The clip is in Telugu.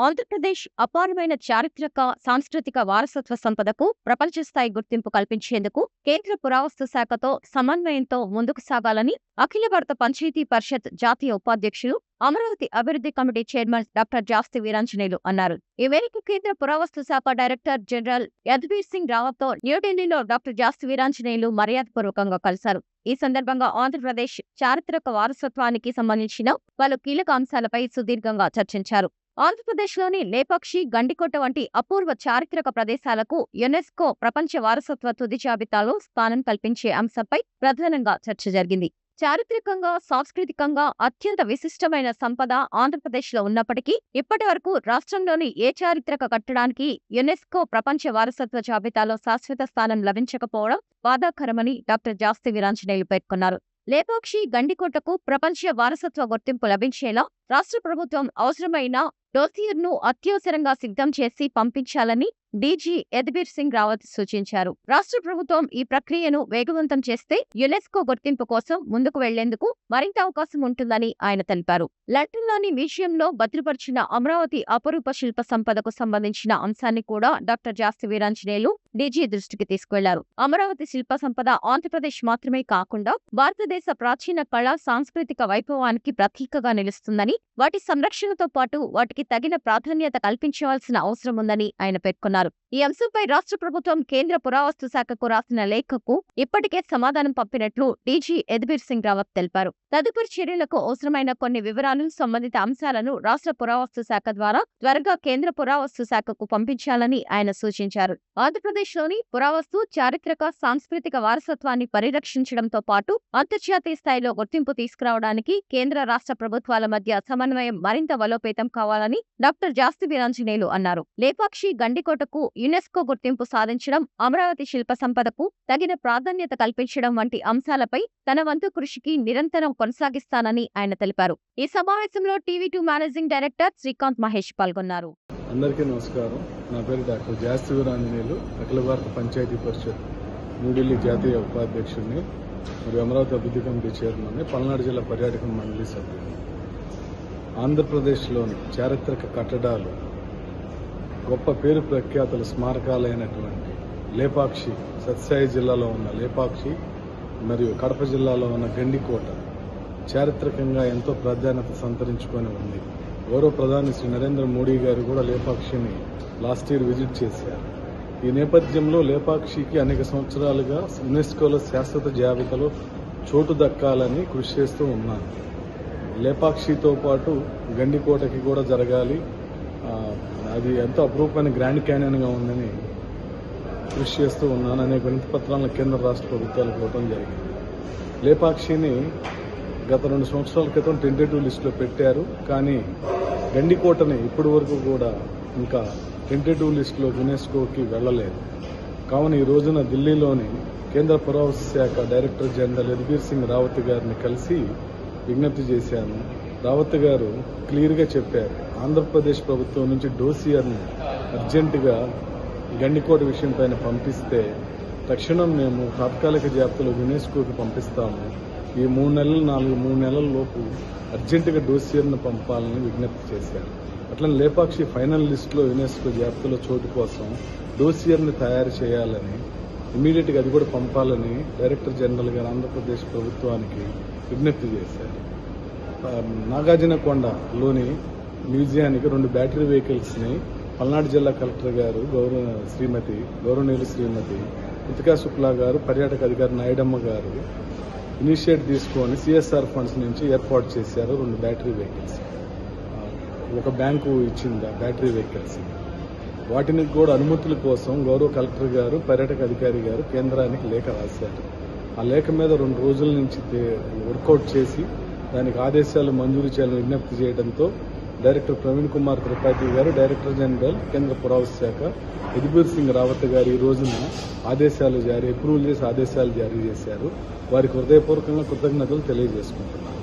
ఆంధ్రప్రదేశ్ అపారమైన చారిత్రక, సాంస్కృతిక వారసత్వ సంపదకు ప్రపంచ స్థాయి గుర్తింపు కల్పించేందుకు కేంద్ర పురావస్తు శాఖతో సమన్వయంతో ముందుకు సాగాలని అఖిల భారత పంచాయతీ పరిషత్ జాతీయ ఉపాధ్యక్షులు, అమరావతి అభివృద్ధి కమిటీ చైర్మన్ డాక్టర్ జాస్తి వీరాంజనేయులు అన్నారు. ఈ మేరకు కేంద్ర పురావస్తు శాఖ డైరెక్టర్ జనరల్ యదువీర్ సింగ్ రావత్తో న్యూఢిల్లీలో డాక్టర్ జాస్తి వీరాంజనేయులు మర్యాదపూర్వకంగా కలిశారు. ఈ సందర్భంగా ఆంధ్రప్రదేశ్ చారిత్రక వారసత్వానికి సంబంధించిన పలు కీలక అంశాలపై సుదీర్ఘంగా చర్చించారు. ఆంధ్రప్రదేశ్లోని లేపాక్షి, గండికోట వంటి అపూర్వ చారిత్రక ప్రదేశాలకు యునెస్కో ప్రపంచ వారసత్వ తుది జాబితాలో స్థానం కల్పించే అంశంపై ప్రధానంగా చర్చ జరిగింది. చారిత్రకంగా, సాంస్కృతికంగా అత్యంత విశిష్టమైన సంపద ఆంధ్రప్రదేశ్లో ఉన్నప్పటికీ ఇప్పటి వరకు రాష్ట్రంలోని ఏ చారిత్రక కట్టడానికి యునెస్కో ప్రపంచ వారసత్వ జాబితాలో శాశ్వత స్థానం లభించకపోవడం బాధాకరమని డాక్టర్ జాస్తి వీరాంజనేయులు పేర్కొన్నారు. లేపాక్షి, గండికోటకు ప్రపంచ వారసత్వ గుర్తింపు లభించేలా రాష్ట్ర ప్రభుత్వం అవసరమైన డోసియర్ను అత్యవసరంగా సిద్ధం చేసి పంపించాలని డీజీ యదువీర్ సింగ్ రావత్ సూచించారు. రాష్ట్ర ప్రభుత్వం ఈ ప్రక్రియను వేగవంతం చేస్తే యునెస్కో గుర్తింపు కోసం ముందుకు వెళ్లేందుకు మరింత అవకాశం ఉంటుందని ఆయన తెలిపారు. లండన్లోని మ్యూజియంలో భద్రపరిచిన అమరావతి అపరూప శిల్ప సంపదకు సంబంధించిన అంశాన్ని కూడా డాక్టర్ జాస్తి వీరాంజనేయులు డీజీ దృష్టికి తీసుకెళ్లారు. అమరావతి శిల్ప సంపద ఆంధ్రప్రదేశ్ మాత్రమే కాకుండా భారతదేశ ప్రాచీన కళా, సాంస్కృతిక వైభవానికి ప్రతీకగా నిలుస్తుందని, వాటి సంరక్షణతో పాటు వాటికి తగిన ప్రాధాన్యత కల్పించవలసిన అవసరం ఉందని ఆయన పేర్కొన్నారు. ఈ అంశంపై రాష్ట్ర ప్రభుత్వం కేంద్ర పురావస్తు శాఖకు రాసిన లేఖకు ఇప్పటికే సమాధానం పంపినట్లు డీజీ యదువీర్ సింగ్ రావత్ తెలిపారు. తదుపరి చర్యలకు అవసరమైన కొన్ని వివరాలు, సంబంధిత అంశాలను రాష్ట్ర పురావస్తు శాఖ ద్వారా త్వరగా కేంద్ర పురావస్తు శాఖకు పంపించాలని ఆయన సూచించారు. ఆంధ్రప్రదేశ్లోని పురావస్తు, చారిత్రక, సాంస్కృతిక వారసత్వాన్ని పరిరక్షించడంతో పాటు అంతర్జాతీయ స్థాయిలో గుర్తింపు తీసుకురావడానికి కేంద్ర, రాష్ట్ర ప్రభుత్వాల మధ్య సమన్వయం మరింత బలోపేతం కావాలని డాక్టర్ జాస్తి వీరాంజనేయులు అన్నారు. లేపాక్షి, గండికోటకు యునెస్కో గుర్తింపు సాధించడం, అమరావతి శిల్ప సంపదకు తగిన ప్రాధాన్యత కల్పించడం వంటి అంశాలపై తన వంతు కృషికి నిరంతరం కొనసాగిస్తానని ఆయన తెలిపారు. ఈ సమావేశంలో టీవీ2 మేనేజింగ్ డైరెక్టర్ శ్రీకాంత్ మహేష్ పాల్గొన్నారు. అందరికీ నమస్కారం. నా పేరు డాక్టర్ జాస్తి వీరాంజనేయులు, అఖిల భారత పంచాయతీ పరిషత్ న్యూఢిల్లీ జాతీయ ఉపాధ్యక్షుడిని మరియు అమరావతి అభివృద్ధి కమిటీ చైర్మన్, పల్నాడు జిల్లా పర్యాటక మండలి సభ్యులు. ఆంధ్రప్రదేశ్లోని చారిత్రక కట్టడాలు, గొప్ప పేరు ప్రఖ్యాతుల స్మారకాలైనటువంటి లేపాక్షి, సత్యసాయి జిల్లాలో ఉన్న లేపాక్షి మరియు కడప జిల్లాలో ఉన్న గండికోట చారిత్రకంగా ఎంతో ప్రాధాన్యత సంతరించుకొని ఉంది. గౌరవ ప్రధాని శ్రీ నరేంద్ర మోడీ గారు కూడా లేపాక్షిని లాస్ట్ ఇయర్ విజిట్ చేశారు. ఈ నేపథ్యంలో లేపాక్షికి అనేక సంవత్సరాలుగా యునెస్కోలో శాశ్వత జాబితాలో చోటు దక్కాలని కృషి చేస్తూ ఉన్నాను. లేపాక్షితో పాటు గండికోటకి కూడా జరగాలి, అది ఎంతో అపురూపమైన గ్రాండ్ క్యానియన్గా ఉందని కృషి చేస్తూ ఉన్నాను. అనేక వినతి పత్రాలను కేంద్ర, రాష్ట్ర ప్రభుత్వాలకు ఇవ్వడం జరిగింది. లేపాక్షిని గత 2 సంవత్సరాల క్రితం టెంటేటివ్ లిస్టులో పెట్టారు, కానీ గండికోటని ఇప్పటి వరకు కూడా ఇంకా టెంటేటివ్ లిస్టులో యునెస్కోకి వెళ్లలేదు. కావున ఈ రోజున ఢిల్లీలోని కేంద్ర పురావస్తు శాఖ డైరెక్టర్ జనరల్ యదువీర్ సింగ్ రావత్ గారిని కలిసి విజ్ఞప్తి చేశాను. రావత్ గారు క్లియర్గా చెప్పారు, ఆంధ్రప్రదేశ్ ప్రభుత్వం నుంచి డోసియర్ని అర్జెంటుగా గండికోట విషయం పైన పంపిస్తే తక్షణం మేము తాత్కాలిక జాబితాలో యునెస్కోకి పంపిస్తాము. ఈ 3 నెలల లోపు అర్జెంటుగా డోసియర్ను పంపాలని విజ్ఞప్తి చేశారు. అట్లనే లేపాక్షి ఫైనల్ లిస్టులో యునెస్కో జాబితాలో చోటు కోసం డోసియర్ని తయారు చేయాలని, ఇమీడియట్గా అది కూడా పంపాలని డైరెక్టర్ జనరల్ గారు ఆంధ్రప్రదేశ్ ప్రభుత్వానికి విజ్ఞప్తి చేశారు. నాగార్జునకొండలోని మ్యూజియానికి 2 బ్యాటరీ వెహికల్స్ని పల్నాడు జిల్లా కలెక్టర్ గారు గౌరవనీయులు శ్రీమతి కృతికా శుక్లా గారు, పర్యాటక అధికారి నాయుడమ్మ గారు ఇనిషియేట్ తీసుకొని సిఎస్ఆర్ ఫండ్స్ నుంచి ఏర్పాటు చేశారు. 2 బ్యాటరీ వెహికల్స్, ఒక బ్యాంకు ఇచ్చింది ఆ బ్యాటరీ వెహికల్స్. వాటిని కూడా అనుమతుల కోసం గౌరవ కలెక్టర్ గారు, పర్యాటక అధికారి గారు కేంద్రానికి లేఖ రాశారు. ఆ లేఖ మీద 2 రోజుల నుంచి వర్కౌట్ చేసి దానికి ఆదేశాలు మంజూరు చేయాలని విజ్ఞప్తి చేయడంతో డైరెక్టర్ ప్రవీణ్ కుమార్ త్రిపాఠి గారు, డైరెక్టర్ జనరల్ కేంద్ర పురావస్తు శాఖ యదువీర్ సింగ్ రావత్ గారు ఈ రోజున అప్రూవల్ చేసి ఆదేశాలు జారీ చేశారు. వారికి హృదయపూర్వకంగా కృతజ్ఞతలు తెలియజేసుకుంటున్నారు.